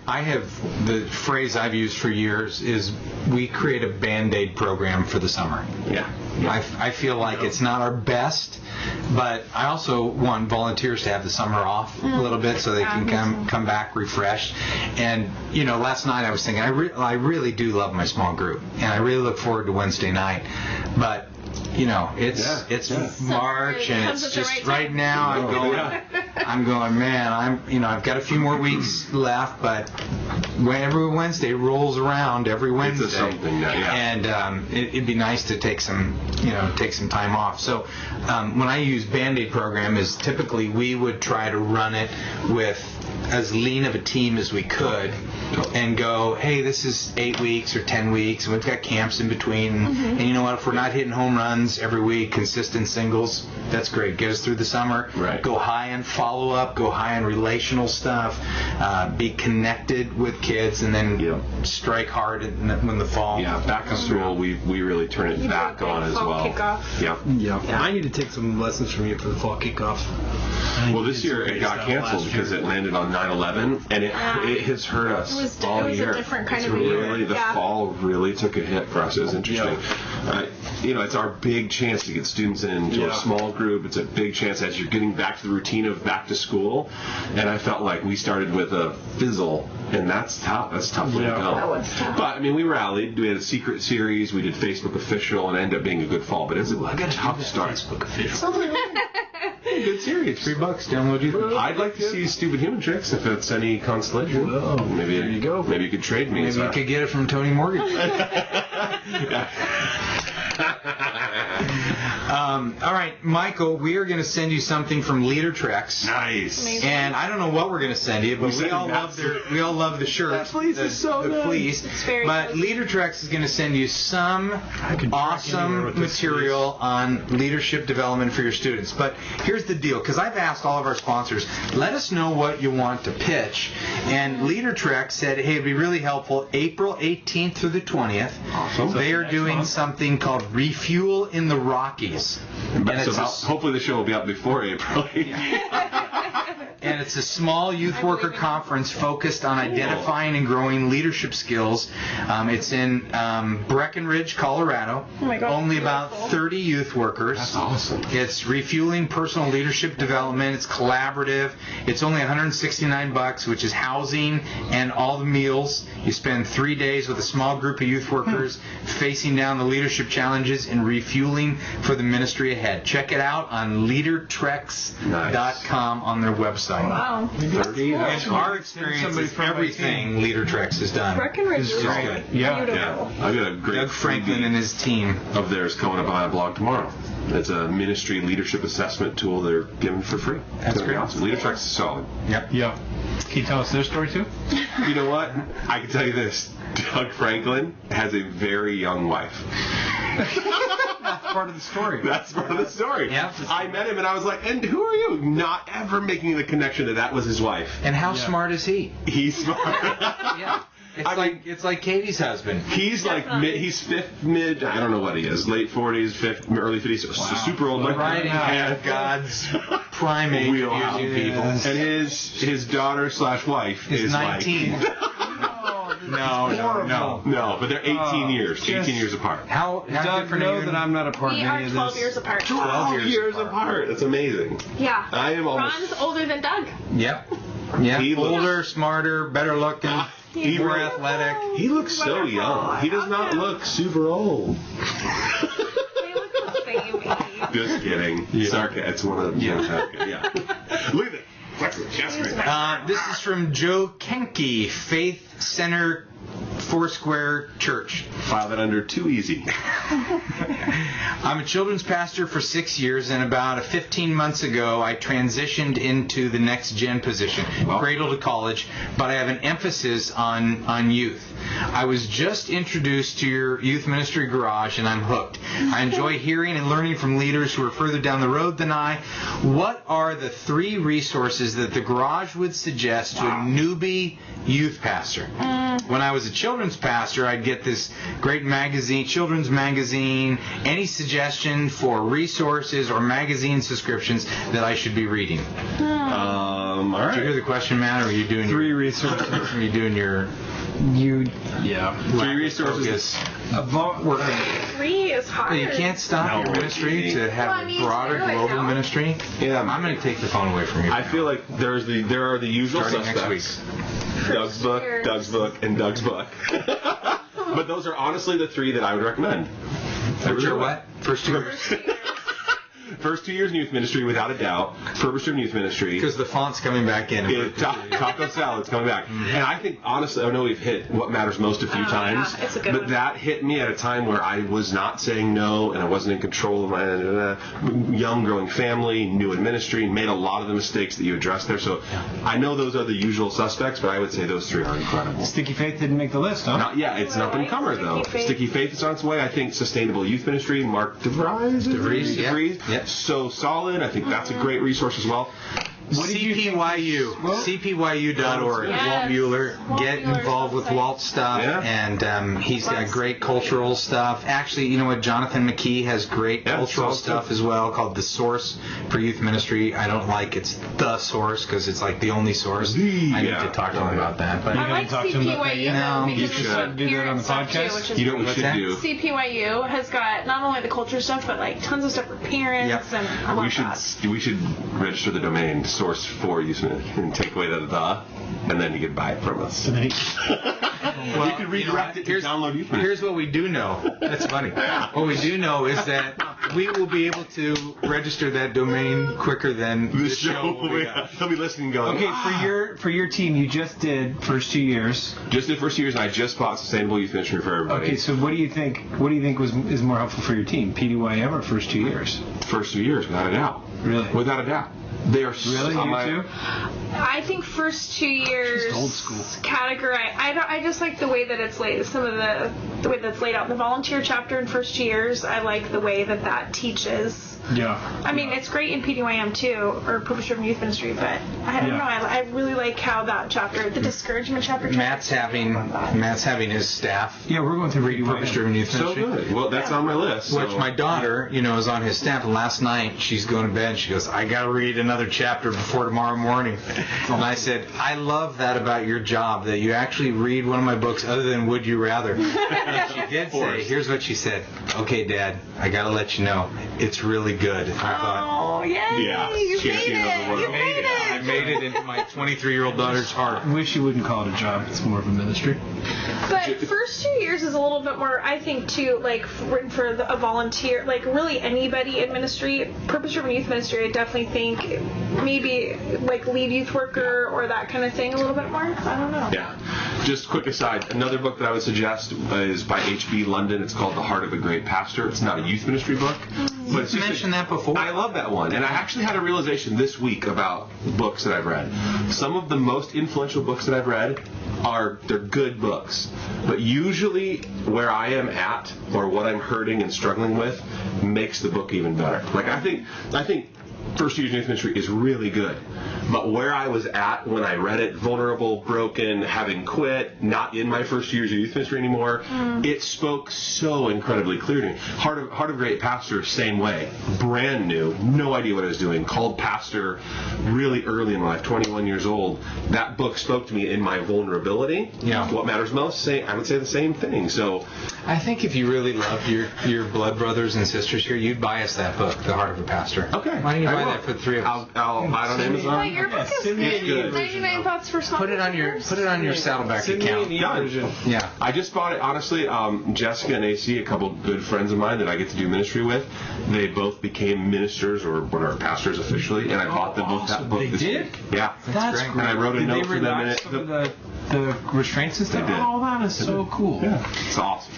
I have, the phrase I've used for years is we create a Band-Aid program for the summer. I feel like it's not our best, but I also want volunteers to have the summer off a little bit so they can come back refreshed. And, last night I was thinking, I really do love my small group, and I really look forward to Wednesday night. But it's March, and it's just right now I'm going, man, I've got a few more weeks left, but every Wednesday rolls around every Wednesday, and it'd be nice to take some time off. So when I use Band-Aid program, is typically we would try to run it with as lean of a team as we could, and go, hey, this is 8 weeks or 10 weeks, and we've got camps in between. And you know what? If we're not hitting home runs every week, consistent singles, that's great. Get us through the summer. Right. Go high on follow-up. Go high on relational stuff. Be connected with kids, and then strike hard when the fall. Back to school, we really turn it back on as well. Kickoff. I need to take some lessons from you for the fall kickoff. Well, this year it got canceled because it landed on 9/11, and it has hurt us all year. A different kind of really, year. the fall really took a hit for us. It was interesting. It's our big chance to get students into a small group. It's a big chance as you're getting back to the routine of back to school. And I felt like we started with a fizzle, and that's tough. That's a tough way to go. That was tough. But we rallied. We had a secret series. We did Facebook Official, and it ended up being a good fall. But it's a tough start. Facebook Official. Good series. $3. Download you. I'd like to see Stupid Human Tricks if it's any consolation. Maybe there you go. Maybe you could trade me. Maybe you could get it from Tony Morgan. All right, Michael, we are going to send you something from Leader Treks. Nice. Amazing. And I don't know what we're going to send you, but we all love the shirt. That fleece is so the nice. fleece. It's very But cozy. Leader Treks is going to send you some anywhere with awesome this material on leadership development for your students. But here's the deal, because I've asked all of our sponsors, let us know what you want to pitch. And Leader Treks said, hey, it'd be really helpful, April 18th through the 20th. Awesome. They are doing something called Refuel in the Rockies. But And so it's hopefully the show will be up before April. And it's a small youth worker conference focused on identifying and growing leadership skills. It's in Breckenridge, Colorado. Oh my God, Only about beautiful. 30 youth workers. That's awesome. It's refueling personal leadership development. It's collaborative. It's only $169, which is housing and all the meals. You spend 3 days with a small group of youth workers facing down the leadership challenges and refueling for the ministry ahead. Check it out on leadertrex.com on their website. Wow. 30. And our experience Somebody is from my everything Leadertrex has done. Breckenridge is just great. good. Yeah. Beautiful. I've got a great Doug Franklin and his team. of theirs coming up on my blog tomorrow. It's a ministry leadership assessment tool they're giving for free. That's great. Awesome. Leadertrex is solid. Yep. Yeah. Can you tell us their story too? You know what? I can tell you this. Doug Franklin has a very young wife. Part of the story. That's part of the story. Yeah. I met him and I was like, and who are you? Not ever making the connection that was his wife. And how smart is he? He's smart. Yeah. It's like Katie's husband. He's like he's mid, I don't know what he is, late 40s, early 50s, super old. Like Right in and God's prime age of wheelhouse. using people. And his daughter / wife Is is 19. like No. no, but they're 18 years, just- 18 years apart. How Doug, different are know you? that I'm not a part We of are any of 12 this. years apart. 12 years apart. That's amazing. Yeah. I am almost. Ron's older than Doug. Yep. Yeah. He looks- Older, smarter, better looking, He more looks- athletic. He looks so young. He does not look super old. They look the same age. Just kidding. Sarcasm. It's one of them. Yeah. Look at it. That's great. This is from Joe Kenke, Faith Center Foursquare Church. File that under too easy. I'm a children's pastor for 6 years, and about 15 months ago, I transitioned into the next gen position, cradle to college, but I have an emphasis on youth. I was just introduced to your youth ministry garage, and I'm hooked. I enjoy hearing and learning from leaders who are further down the road than I. What are the 3 resources that the garage would suggest to a newbie youth pastor? When I was a children's pastor, I'd get this great magazine, children's magazine. Any suggestion for resources or magazine subscriptions that I should be reading? All Did you right. hear the question, Matt, or are you doing 3 resources. Are you doing your Yeah. 3 resources. working? 3 is hard. You can't stop No, your ministry to have Well, I a mean, broader you do it global now. ministry. Yeah. I'm going to take the phone away from you. I feel like there are the usual Starting next suspects. week. Doug's book, years. Doug's book, and Doug's book. But those are honestly the 3 that I would recommend. What's your what? First 2 years. First 2 years in youth ministry, without a doubt. Purpose-driven youth ministry. Because the font's coming back in. Taco salad's coming back. And I think, honestly, I know we've hit what matters most a few times. yeah, it's a good but one. that hit me at a time where I was not saying no, and I wasn't in control of my young, growing family, new in ministry, made a lot of the mistakes that you addressed there. So I know those are the usual suspects, but I would say those 3 are incredible. Sticky Faith didn't make the list, huh? It's an up and comer though. Sticky Faith. Sticky Faith is on its way. I think Sustainable Youth Ministry, Mark DeVries. DeVries, yeah. Yep. So solid. I think that's a great resource as well. CPYU, CPYU.org. Yes. Walt Mueller. Walt Get Mueller's involved with website. Walt's stuff, Yeah. and he's got great cultural stuff. Actually, you know what? Jonathan McKee has great Yeah, cultural sounds stuff good. as well, called The Source for Youth Ministry. I don't like it's The Source because it's like the only source. I need Yeah. to talk to him about that. But I like talk to him about that CPYU yet? though, No, because you it's should. like Do that on the parent stuff, podcast? too, which is You know what we What's should that? do? CPYU has got not only the culture stuff, but like tons of stuff for parents, Yep. and I love We should that. we should register the domain source for Youth Ministry and take away the, and then you can buy it from us. Well, you can redirect it to download Youth Ministry. Here's what we do know. That's funny. What we do know is that we will be able to register that domain quicker than The this show will be up. He'll be listening going, Okay, for your team, you just did first 2 years. just the first 2 years, and I just bought Sustainable Youth Ministry for everybody. Okay, so what do you think is more helpful for your team, PDYM or first 2 years? First 2 years, without a doubt. Really? Without a doubt. They are Really, on you my, too? I think first 2 years Just old school. categorize. I just like the way that it's laid. Some of the way that's laid out in the volunteer chapter in first 2 years. I like the way that teaches Yeah. I mean, it's great in PDYM too, or Purpose-Driven Youth Ministry, but I don't know. I really like how that chapter, the discouragement chapter. Matt's having his staff. Yeah, we're going through read Purpose-Driven Youth So Ministry. good. Well, that's on my list. Which so. my daughter, is on his staff. And last night she's going to bed and she goes, I got to read another chapter before tomorrow morning. And I said, I love that about your job, that you actually read one of my books other than Would You Rather. She did say, here's what she said. Okay, Dad, I got to let you know, it's really good. I thought, Oh, yay! Yeah, You she made has to be another one. it! You made I it! made it into my 23-year-old daughter's heart. I wish you wouldn't call it a job. It's more of a ministry. But first 2 years is a little bit more, I think, too, like for a volunteer, like really anybody in ministry, Purpose-Driven Youth Ministry, I definitely think maybe like lead youth worker or that kind of thing a little bit more. I don't know. Yeah. Just quick aside, another book that I would suggest is by H.B. London. It's called The Heart of a Great Pastor. It's not a youth ministry book. But it's You just mentioned that before. I love that one. And I actually had a realization this week about books that I've read. Some of the most influential books that I've read they're good books. But usually where I am at or what I'm hurting and struggling with makes the book even better. Like I think First Year's Youth Ministry is really good. But where I was at when I read it, vulnerable, broken, having quit, not in my first year's of youth ministry anymore, it spoke so incredibly clear to me. Heart of Great Pastor, same way. Brand new, no idea what I was doing. Called pastor really early in life, 21 years old. That book spoke to me in my vulnerability. Yeah. What matters most? I would say the same thing. So I think if you really loved your blood brothers and sisters here, you'd buy us that book, The Heart of a Pastor. Okay. Why don't you I buy will. that for the three of us? I'll buy it on But Amazon. your book is send me good. an e-version 99 thoughts for small Put it on your Saddleback Send me account. an e-version. Yeah. I just bought it, honestly. Jessica and AC, a couple good friends of mine that I get to do ministry with, they both became ministers or whatever, pastors officially, and I bought them both that book They this did? week. Yeah. That's great. And I wrote a Did they note for them in relax it. some of the restraints and stuff? They did. Oh, that is so cool. Yeah. It's awesome.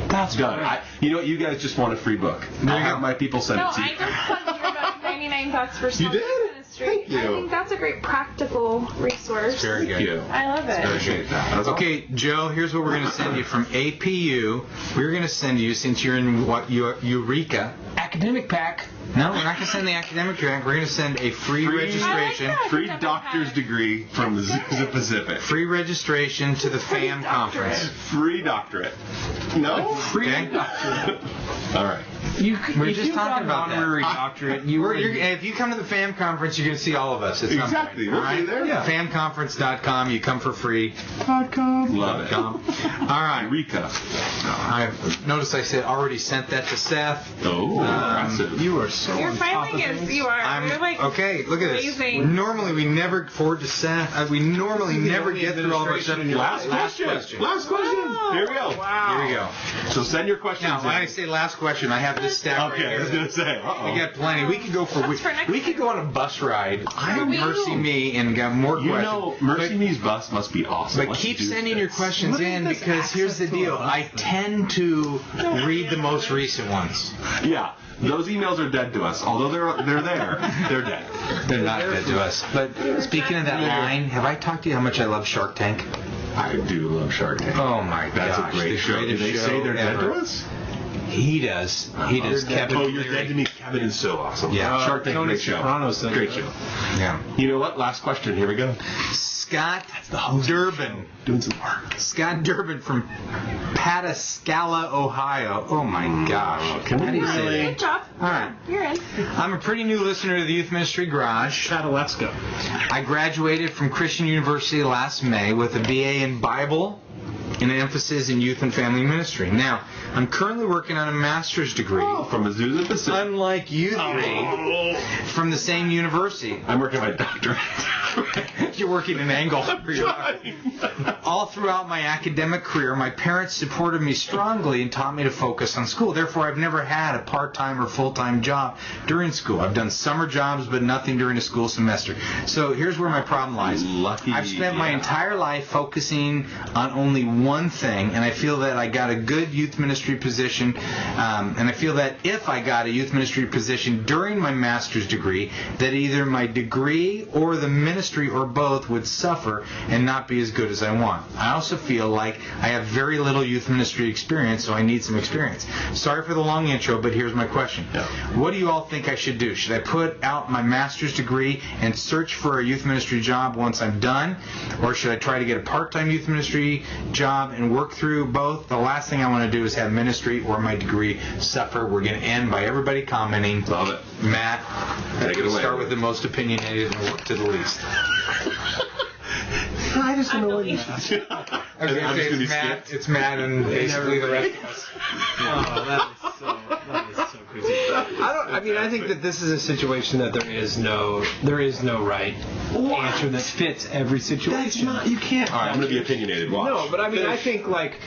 That's Done. great. You know what? You guys just want a free book. I'll have my people send No, it to you. I just plugged your book, 99 Thoughts for Small did? Ministry. Thank you. I think that's a great practical resource. Very good. Thank you. I love it. Appreciate that. That's Okay, Joe, here's what we're going to send you from APU. We're going to send you, since you're in Eureka. Academic pack. No, we're not going to send the academic track. We're going to send a free registration. I like that. Free doctor's degree from the Zusa Pacific. Free registration to the FAM conference. Free doctorate. No? Okay? All right. We're just talking about that. honorary doctorate. If you come to the FAM conference, you're going to see all of us. At some Exactly. point, We'll be there. Yeah. FAMconference.com. You come for free. Love it. All right. Eureka. I noticed I said already sent that to Seth. Oh, impressive. You are so Your on top filing of is, things. you are. I'm You're like, okay. Look at this. amazing. Normally we never forward to Seth. We normally never only get through all of our stuff. administration in your Last question. Last question. Here we go. Wow. Here we go. So send your questions Now, in. when I say last question, I have this stack right Okay, I here. was going to say. We got plenty. We could go for That's for next we could go on a bus ride. We Mercy will. me and got more You questions. know, Mercy Me's bus must be awesome. But Let's keep do sending this. your questions What is in this because here's the access to deal. a bus I thing? tend to read the most recent ones. Yeah, those emails are dead to us. Although they're there, they're dead. They're not dead to us. But speaking of that line, have I talked to you how much I love Shark Tank? I do love Shark Tank. Oh my That's gosh, a great the show. Do greatest they say show they're dead ever. to us? He does. He does. Kevin Oh, you're Cleary. dead to me. Kevin is so awesome. Yeah. Shark Tank, Tony great show. Soprano said Great that. show. Yeah. You know what? Last question. Here we go. Scott Durbin. Doing some work. Scott Durbin from Pataskala, Ohio. Oh my gosh. Can we How do you say really- that? Good job. All right. You're in. I'm a pretty new listener to the Youth Ministry Garage. Pataletska. I graduated from Christian University last May with a BA in Bible and an emphasis in youth and family ministry. Now, I'm currently working on a master's degree, From Azusa Pacific. unlike you three, from the same university. I'm working on my doctorate. You're working an angle. for your All throughout my academic career, my parents supported me strongly and taught me to focus on school. Therefore, I've never had a part-time or full-time job during school. I've done summer jobs, but nothing during a school semester. So here's where my problem lies. Lucky, I've spent my yeah. entire life focusing on only one thing, and I feel that I got a good youth ministry position, and I feel that if I got a youth ministry position during my master's degree, that either my degree or the ministry or both would suffer and not be as good as I want. I also feel like I have very little youth ministry experience, so I need some experience. Sorry for the long intro, but here's my question. Yeah. What do you all think I should do? Should I put out my master's degree and search for a youth ministry job once I'm done? Or should I try to get a part-time youth ministry job and work through both? The last thing I want to do is have ministry or my degree suffer. We're going to end by everybody commenting. Love it. Matt, Take it away. start with the most opinionated and work to the least. I just don't know what you Okay, I'm just gonna be it's Matt and basically the rest of us. Oh, that is so crazy. I think that this is a situation that there is no right answer that fits every situation. You can't. All right, I'm going to be opinionated. Watch. No, but I think like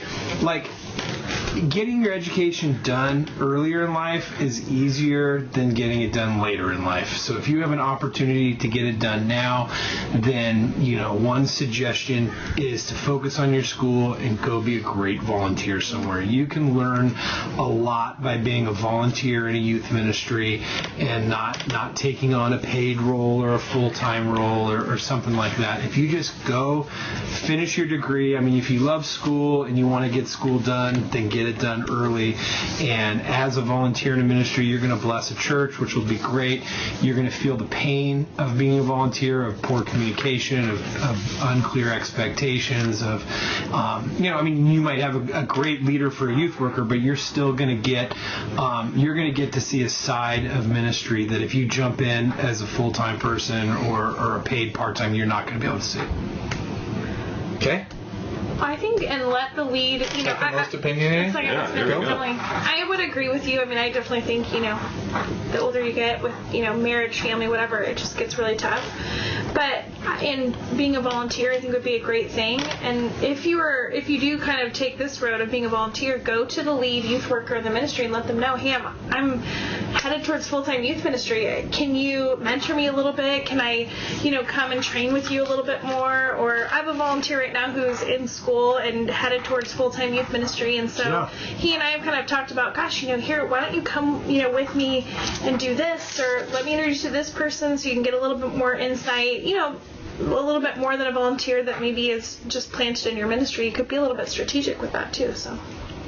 getting your education done earlier in life is easier than getting it done later in life. So if you have an opportunity to get it done now, then one suggestion is to focus on your school and go be a great volunteer somewhere. You can learn a lot by being a volunteer in a youth ministry and not taking on a paid role or a full-time role or something like that. If you just go finish your degree, if you love school and you want to get school done, then get it done early. And as a volunteer in a ministry, you're going to bless a church, which will be great. You're going to feel the pain of being a volunteer, of poor communication, of unclear expectations, of you might have a great leader for a youth worker, but you're still going to get to see a side of ministry that if you jump in as a full-time person or a paid part-time, you're not going to be able to see. Okay? I think, and let the lead, Is that the most opinionated? I would agree with you. I definitely think, the older you get with, marriage, family, whatever, it just gets really tough. But in being a volunteer, I think would be a great thing. And if you do kind of take this road of being a volunteer, go to the lead youth worker in the ministry and let them know, hey, I'm headed towards full-time youth ministry. Can you mentor me a little bit? Can I, come and train with you a little bit more? Or I have a volunteer right now who's in school and headed towards full-time youth ministry, and so he and I have kind of talked about, gosh, here, why don't you come, with me and do this, or let me introduce you to this person so you can get a little bit more insight, a little bit more than a volunteer that maybe is just planted in your ministry. You could be a little bit strategic with that too, so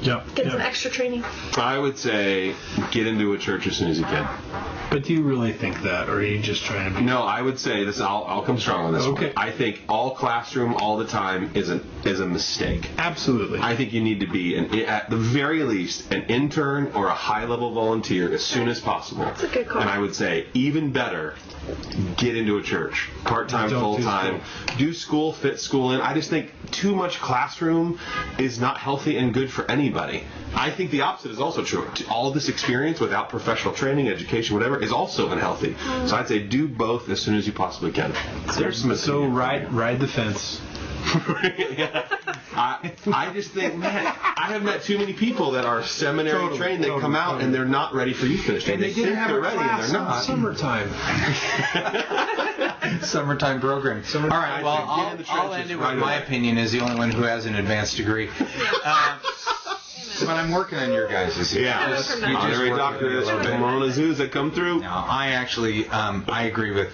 get some extra training. I would say get into a church as soon as you can. But do you really think that, or are you just trying to be... No, I would say this. I'll come strong on this one. I think all classroom all the time is a mistake. Absolutely. I think you need to be, at the very least, an intern or a high-level volunteer as soon as possible. That's a good call. And I would say, even better, get into a church. Part-time, full-time. Do school, fit school in. I just think too much classroom is not healthy and good for anybody. I think the opposite is also true. All this experience without professional training, education, whatever, is also unhealthy. So I'd say do both as soon as you possibly can. So ride the fence. I just think, man, I have met too many people that are seminary trained. They come out and they're not ready for youth ministry. And they didn't have they're a ready class and they're not. Summertime. Summertime program. All right, well, I'll end it with my opinion as the only one who has an advanced degree. But I'm working on your guys'. Yeah. Honorary doctors from Mona Zoos that come through. No, I actually, I agree with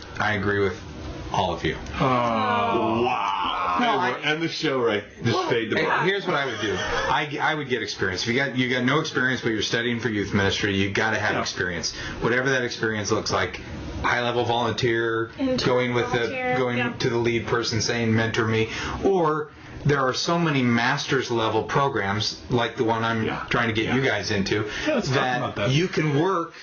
all of you. Oh, wow. No, we'll end the show right. Just fade the black. Here's what I would do. I would get experience. If you got no experience, but you're studying for youth ministry, you got to have experience. Whatever that experience looks like. High-level volunteer, going to the lead person, saying mentor me, or there are so many master's level programs like the one I'm trying to get you guys into that you can work.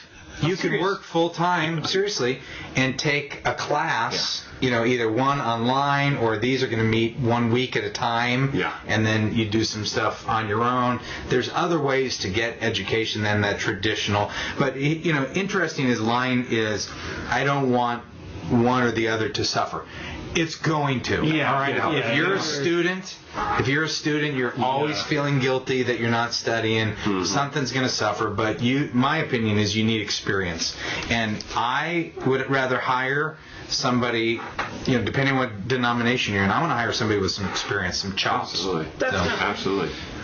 You can work full time, seriously, and take a class. Either one online or these are going to meet 1 week at a time. And then you do some stuff on your own. There's other ways to get education than that traditional. But interesting. His line is, I don't want one or the other to suffer. It's going to. Yeah. All right. Yeah. If you're a student, you're always feeling guilty that you're not studying. Something's going to suffer. But my opinion is you need experience. And I would rather hire somebody, depending on what denomination you're in, I want to hire somebody with some experience, some chops. Absolutely.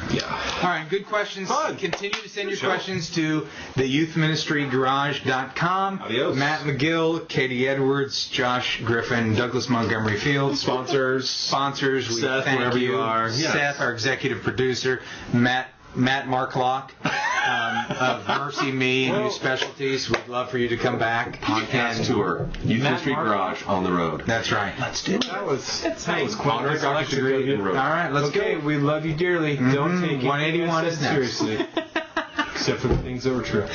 So, Yeah. all right, good questions. Fun. Continue to send your Sure. questions to theyouthministrygarage.com. Adios. Matt McGill, Katie Edwards, Josh Griffin, Douglas Montgomery Fields. Sponsors, We Seth, thank wherever you are. Yes. Seth, our executive producer. Matt Marklock of Mercy Me New Specialties. We'd love for you to come back. Podcast tour. Youth Ministry Garage on the road. That's right. Let's do it. That was nice. quite Honor a doctor's selection degree of in you. road. All right, let's Okay, go. we love you dearly. Don't take it 181 is next. seriously. Except for the things that were true.